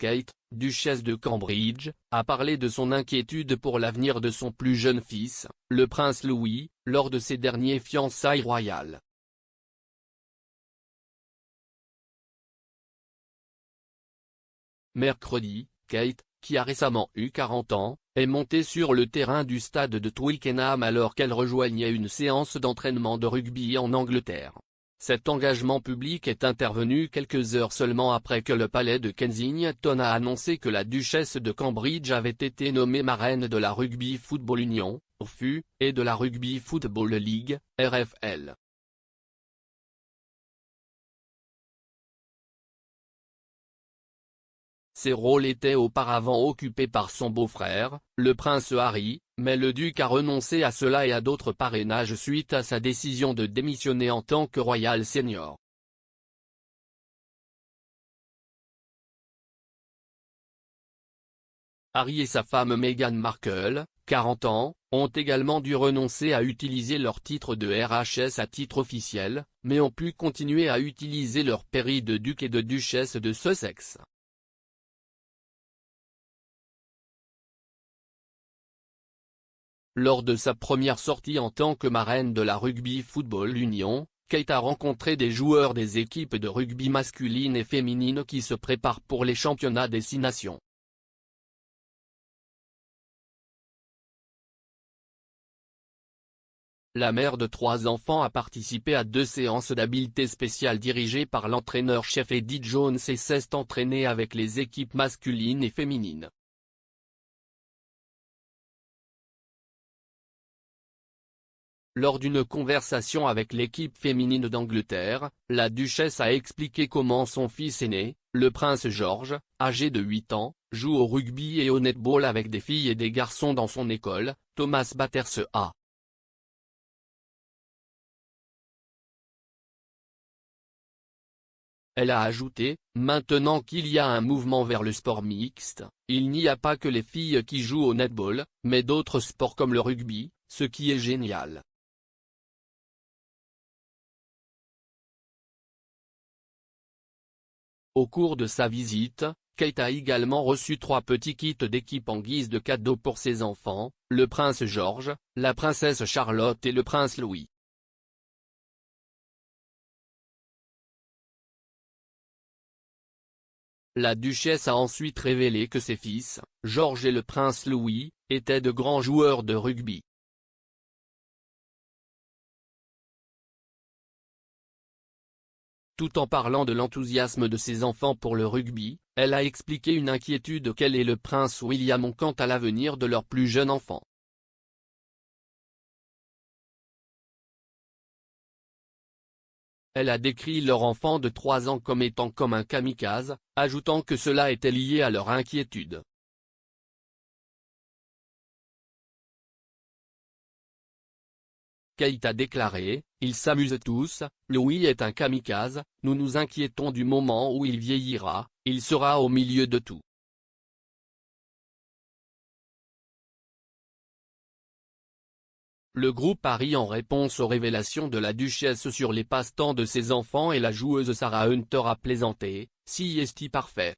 Kate, duchesse de Cambridge, a parlé de son inquiétude pour l'avenir de son plus jeune fils, le prince Louis, lors de ses derniers fiançailles royales. Mercredi, Kate, qui a récemment eu 40 ans, est montée sur le terrain du stade de Twickenham alors qu'elle rejoignait une séance d'entraînement de rugby en Angleterre. Cet engagement public est intervenu quelques heures seulement après que le palais de Kensington a annoncé que la duchesse de Cambridge avait été nommée marraine de la Rugby Football Union, RFU, et de la Rugby Football League, RFL. Ces rôles étaient auparavant occupés par son beau-frère, le prince Harry, mais le duc a renoncé à cela et à d'autres parrainages suite à sa décision de démissionner en tant que royal senior. Harry et sa femme Meghan Markle, 40 ans, ont également dû renoncer à utiliser leur titre de RHS à titre officiel, mais ont pu continuer à utiliser leur pairie de duc et de duchesse de Sussex. Lors de sa première sortie en tant que marraine de la Rugby Football Union, Kate a rencontré des joueurs des équipes de rugby masculine et féminine qui se préparent pour les championnats des 6 nations. La mère de 3 enfants a participé à 2 séances d'habileté spéciale dirigées par l'entraîneur-chef Eddie Jones et s'est entraînée avec les équipes masculines et féminines. Lors d'une conversation avec l'équipe féminine d'Angleterre, la duchesse a expliqué comment son fils aîné, le prince George, âgé de 8 ans, joue au rugby et au netball avec des filles et des garçons dans son école, Thomas Battersea. Elle a ajouté, maintenant qu'il y a un mouvement vers le sport mixte, il n'y a pas que les filles qui jouent au netball, mais d'autres sports comme le rugby, ce qui est génial. Au cours de sa visite, Kate a également reçu 3 petits kits d'équipe en guise de cadeau pour ses enfants, le prince George, la princesse Charlotte et le prince Louis. La duchesse a ensuite révélé que ses fils, George et le prince Louis, étaient de grands joueurs de rugby. Tout en parlant de l'enthousiasme de ses enfants pour le rugby, elle a expliqué une inquiétude qu'elle et le prince William ont quant à l'avenir de leur plus jeune enfant. Elle a décrit leur enfant de 3 ans comme étant comme un kamikaze, ajoutant que cela était lié à leur inquiétude. Kate a déclaré, « Ils s'amusent tous, Louis est un kamikaze, nous nous inquiétons du moment où il vieillira, il sera au milieu de tout. » Le groupe a ri en réponse aux révélations de la duchesse sur les passe-temps de ses enfants et la joueuse Sarah Hunter a plaisanté, « Si est-il parfait. »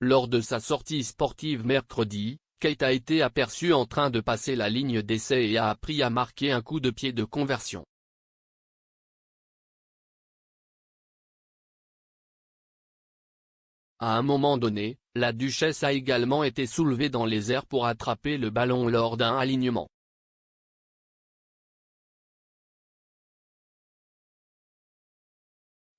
Lors de sa sortie sportive mercredi, Kate a été aperçue en train de passer la ligne d'essai et a appris à marquer un coup de pied de conversion. À un moment donné, la duchesse a également été soulevée dans les airs pour attraper le ballon lors d'un alignement.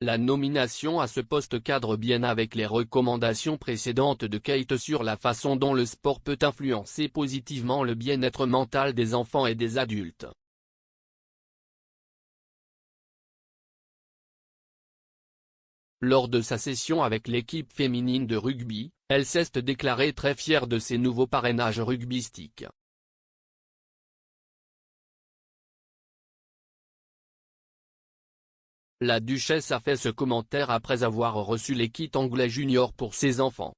La nomination à ce poste cadre bien avec les recommandations précédentes de Kate sur la façon dont le sport peut influencer positivement le bien-être mental des enfants et des adultes. Lors de sa session avec l'équipe féminine de rugby, elle s'est déclarée très fière de ses nouveaux parrainages rugbystiques. La duchesse a fait ce commentaire après avoir reçu les kits anglais junior pour ses enfants.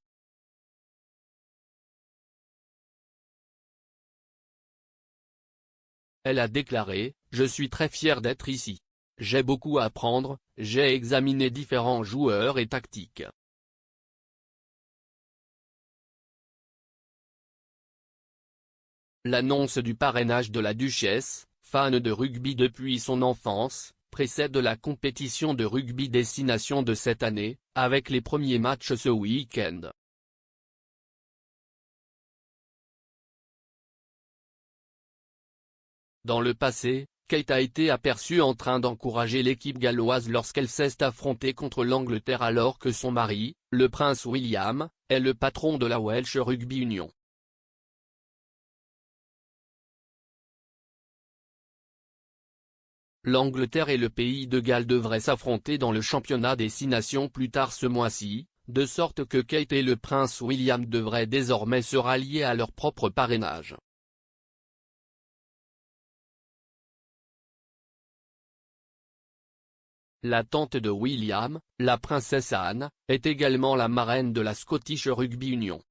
Elle a déclaré, « Je suis très fière d'être ici. j'ai beaucoup à apprendre, j'ai examiné différents joueurs et tactiques. L'annonce du parrainage de la duchesse, fan de rugby depuis son enfance, précède la compétition de rugby destination de cette année, avec les premiers matchs ce week-end. Dans le passé, Kate a été aperçue en train d'encourager l'équipe galloise lorsqu'elle s'est affrontée contre l'Angleterre alors que son mari, le prince William, est le patron de la Welsh Rugby Union. L'Angleterre et le pays de Galles devraient s'affronter dans le championnat des 6 nations plus tard ce mois-ci, de sorte que Kate et le prince William devraient désormais se rallier à leur propre parrainage. La tante de William, la princesse Anne, est également la marraine de la Scottish Rugby Union.